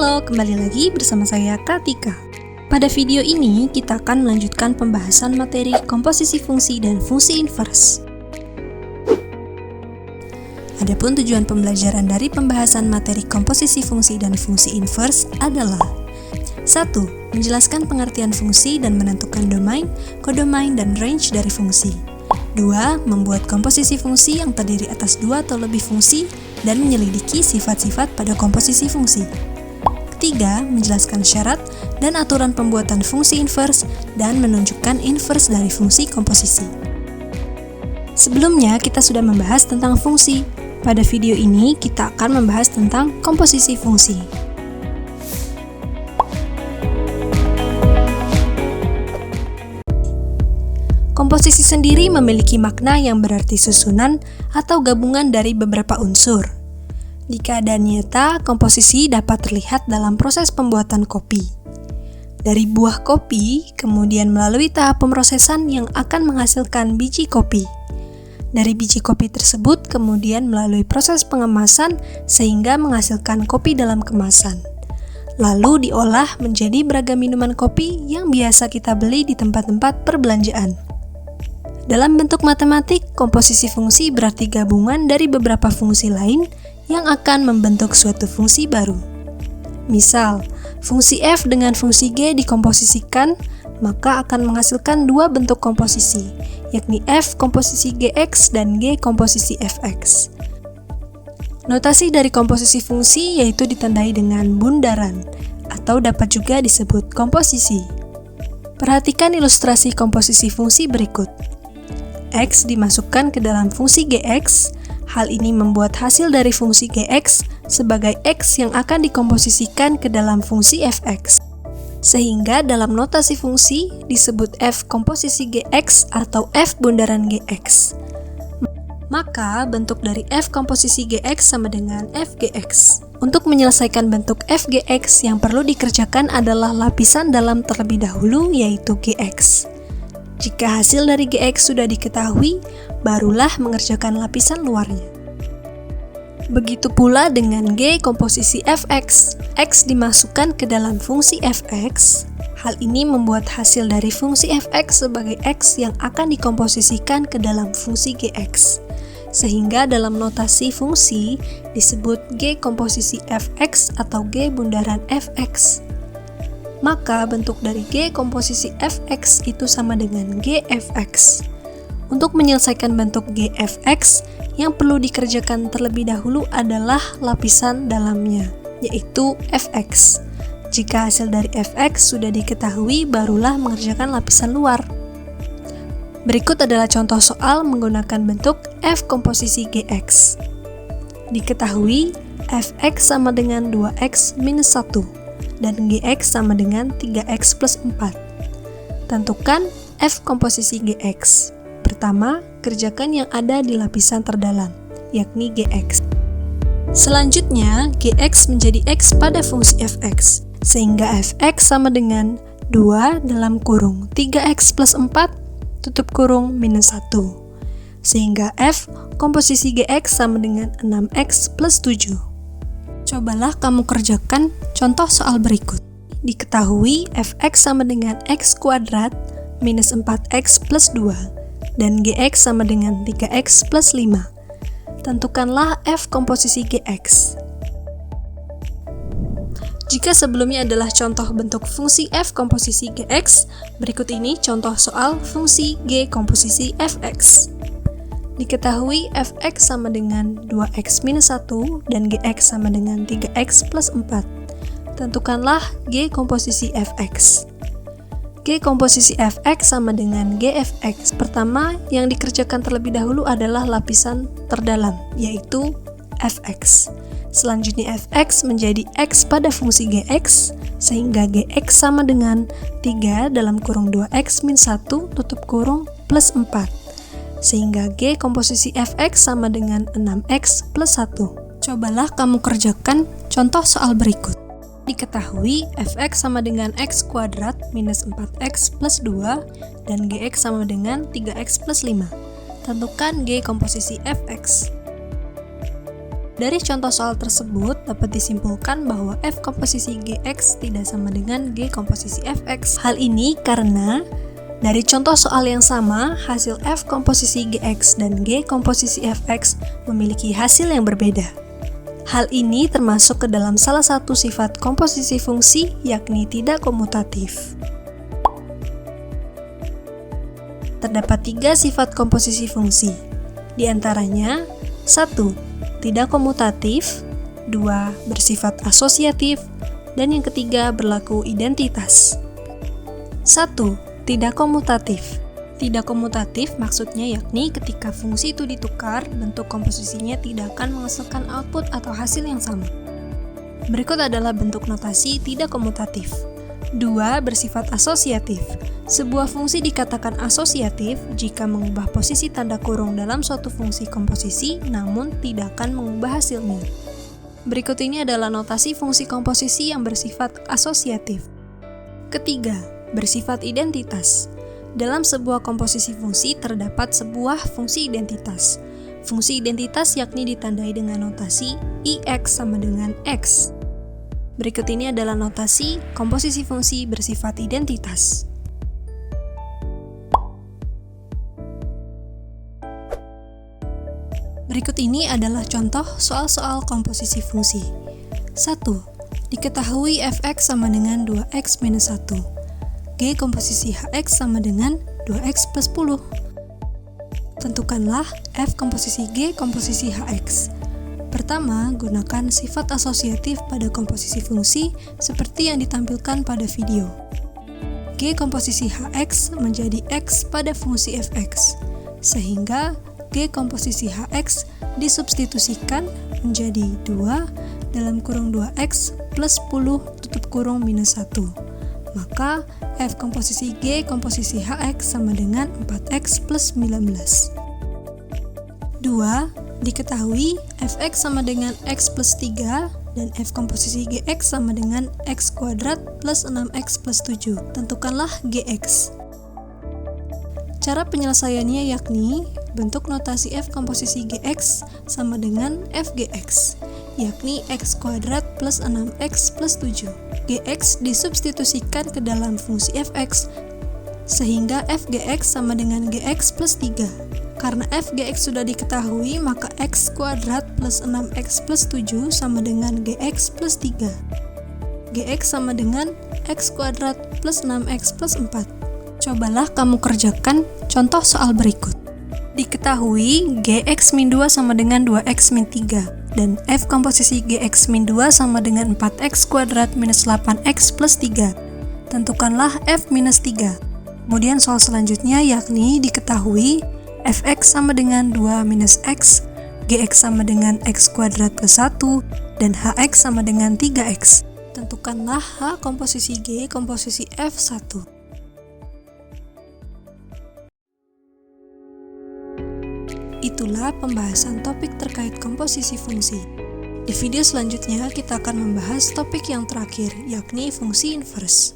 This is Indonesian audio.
Halo, kembali lagi bersama saya Katika. Pada video ini, kita akan melanjutkan pembahasan materi komposisi fungsi dan fungsi inverse. Adapun tujuan pembelajaran dari pembahasan materi komposisi fungsi dan fungsi inverse adalah 1. Menjelaskan pengertian fungsi dan menentukan domain, kodomain, dan range dari fungsi. 2. Membuat komposisi fungsi yang terdiri atas 2 atau lebih fungsi dan menyelidiki sifat-sifat pada komposisi fungsi. Ketiga, menjelaskan syarat dan aturan pembuatan fungsi inverse dan menunjukkan inverse dari fungsi komposisi. Sebelumnya, kita sudah membahas tentang fungsi. Pada video ini, kita akan membahas tentang komposisi fungsi. Komposisi sendiri memiliki makna yang berarti susunan atau gabungan dari beberapa unsur. Di keadaan nyata, komposisi dapat terlihat dalam proses pembuatan kopi. Dari buah kopi, kemudian melalui tahap pemrosesan yang akan menghasilkan biji kopi. Dari biji kopi tersebut, kemudian melalui proses pengemasan sehingga menghasilkan kopi dalam kemasan. Lalu diolah menjadi beragam minuman kopi yang biasa kita beli di tempat-tempat perbelanjaan. Dalam bentuk matematik, komposisi fungsi berarti gabungan dari beberapa fungsi lain yang akan membentuk suatu fungsi baru. Misal, fungsi f dengan fungsi g dikomposisikan, maka akan menghasilkan dua bentuk komposisi, yakni f komposisi gx dan g komposisi fx. Notasi dari komposisi fungsi yaitu ditandai dengan bundaran, atau dapat juga disebut komposisi. Perhatikan ilustrasi komposisi fungsi berikut. X dimasukkan ke dalam fungsi gx, hal ini membuat hasil dari fungsi gx sebagai x yang akan dikomposisikan ke dalam fungsi fx. Sehingga dalam notasi fungsi disebut f komposisi gx atau f bundaran gx. Maka bentuk dari f komposisi gx sama dengan fgx. Untuk menyelesaikan bentuk fgx yang perlu dikerjakan adalah lapisan dalam terlebih dahulu yaitu gx. Jika hasil dari gx sudah diketahui, barulah mengerjakan lapisan luarnya. Begitu pula dengan g komposisi fx. X dimasukkan ke dalam fungsi fx. Hal ini membuat hasil dari fungsi fx sebagai x yang akan dikomposisikan ke dalam fungsi gx. Sehingga dalam notasi fungsi disebut g komposisi fx atau g bundaran fx. Maka bentuk dari g komposisi fx itu sama dengan gfx. Untuk menyelesaikan bentuk gfx, yang perlu dikerjakan terlebih dahulu adalah lapisan dalamnya, yaitu fx. Jika hasil dari fx sudah diketahui, barulah mengerjakan lapisan luar. Berikut adalah contoh soal menggunakan bentuk f komposisi gx. Diketahui fx sama dengan 2x minus 1. Dan gx sama dengan 3x plus 4. Tentukan f komposisi gx. Pertama, kerjakan yang ada di lapisan terdalam, yakni gx. Selanjutnya, gx menjadi x pada fungsi fx, sehingga fx sama dengan 2 dalam kurung 3x plus 4 tutup kurung minus 1. Sehingga f komposisi gx sama dengan 6x plus 7. Cobalah kamu kerjakan contoh soal berikut. Diketahui fx sama dengan x kuadrat minus 4x plus 2 dan gx sama dengan 3x plus 5. Tentukanlah f komposisi gx. Jika sebelumnya adalah contoh bentuk fungsi f komposisi gx, berikut ini contoh soal fungsi g komposisi fx. Diketahui fx sama dengan 2x minus 1 dan gx sama dengan 3x plus 4. Tentukanlah g komposisi fx. G komposisi fx sama dengan gfx. Pertama, yang dikerjakan terlebih dahulu adalah lapisan terdalam, yaitu fx. Selanjutnya fx menjadi x pada fungsi gx, sehingga gx sama dengan 3 dalam kurung 2x minus 1 tutup kurung plus 4. Sehingga g komposisi fx sama dengan 6x plus 1. Cobalah kamu kerjakan contoh soal berikut. Diketahui fx sama dengan x kuadrat minus 4x plus 2 dan gx sama dengan 3x plus 5. Tentukan g komposisi fx. Dari contoh soal tersebut, dapat disimpulkan bahwa F komposisi Gx tidak sama dengan G komposisi Fx. Hal ini karena dari contoh soal yang sama, hasil F komposisi Gx dan G komposisi Fx memiliki hasil yang berbeda. Hal ini termasuk ke dalam salah satu sifat komposisi fungsi, yakni tidak komutatif. Terdapat 3 sifat komposisi fungsi, di antaranya 1. Tidak komutatif, 2. Bersifat asosiatif, dan yang ketiga berlaku identitas. 1. Tidak komutatif. Tidak komutatif maksudnya yakni ketika fungsi itu ditukar, bentuk komposisinya tidak akan menghasilkan output atau hasil yang sama. Berikut adalah bentuk notasi tidak komutatif. 2. Bersifat asosiatif. Sebuah fungsi dikatakan asosiatif jika mengubah posisi tanda kurung dalam suatu fungsi komposisi namun tidak akan mengubah hasilnya. Berikut ini adalah notasi fungsi komposisi yang bersifat asosiatif. Ketiga, bersifat identitas. Dalam sebuah komposisi fungsi terdapat sebuah fungsi identitas. Fungsi identitas yakni ditandai dengan notasi IX sama dengan X. Berikut ini adalah notasi komposisi fungsi bersifat identitas. Berikut ini adalah contoh soal-soal komposisi fungsi. 1. Diketahui fx sama dengan 2x minus 1. G komposisi hx sama dengan 2x plus 10. Tentukanlah f komposisi G komposisi hx. Pertama, gunakan sifat asosiatif pada komposisi fungsi seperti yang ditampilkan pada video. G komposisi hx menjadi x pada fungsi fx, sehingga G komposisi hx disubstitusikan menjadi 2 dalam kurung 2x plus 10 tutup kurung minus 1. Maka f komposisi G komposisi hx sama dengan 4x plus 19. 2. Diketahui fx sama dengan x plus 3 dan f komposisi gx sama dengan x kuadrat plus 6x plus 7. Tentukanlah gx. Cara penyelesaiannya yakni bentuk notasi f komposisi gx sama dengan fgx, yakni x kuadrat plus 6x plus 7. Gx disubstitusikan ke dalam fungsi fx, sehingga fgx sama dengan gx plus 3. Karena fgx sudah diketahui, maka x kuadrat plus 6x plus 7 sama dengan gx plus 3. Gx sama dengan x kuadrat plus 6x plus 4. Cobalah kamu kerjakan contoh soal berikut. Diketahui Gx-2 sama dengan 2x-3 dan f komposisi Gx-2 sama dengan 4x kuadrat minus 8x plus 3. Tentukanlah f-3. Kemudian soal selanjutnya yakni diketahui fx sama dengan 2 minus x, Gx sama dengan x kuadrat plus 1, dan hx sama dengan 3x. Tentukanlah h komposisi G komposisi f1. Itulah pembahasan topik terkait komposisi fungsi. Di video selanjutnya kita akan membahas topik yang terakhir, yakni fungsi inverse.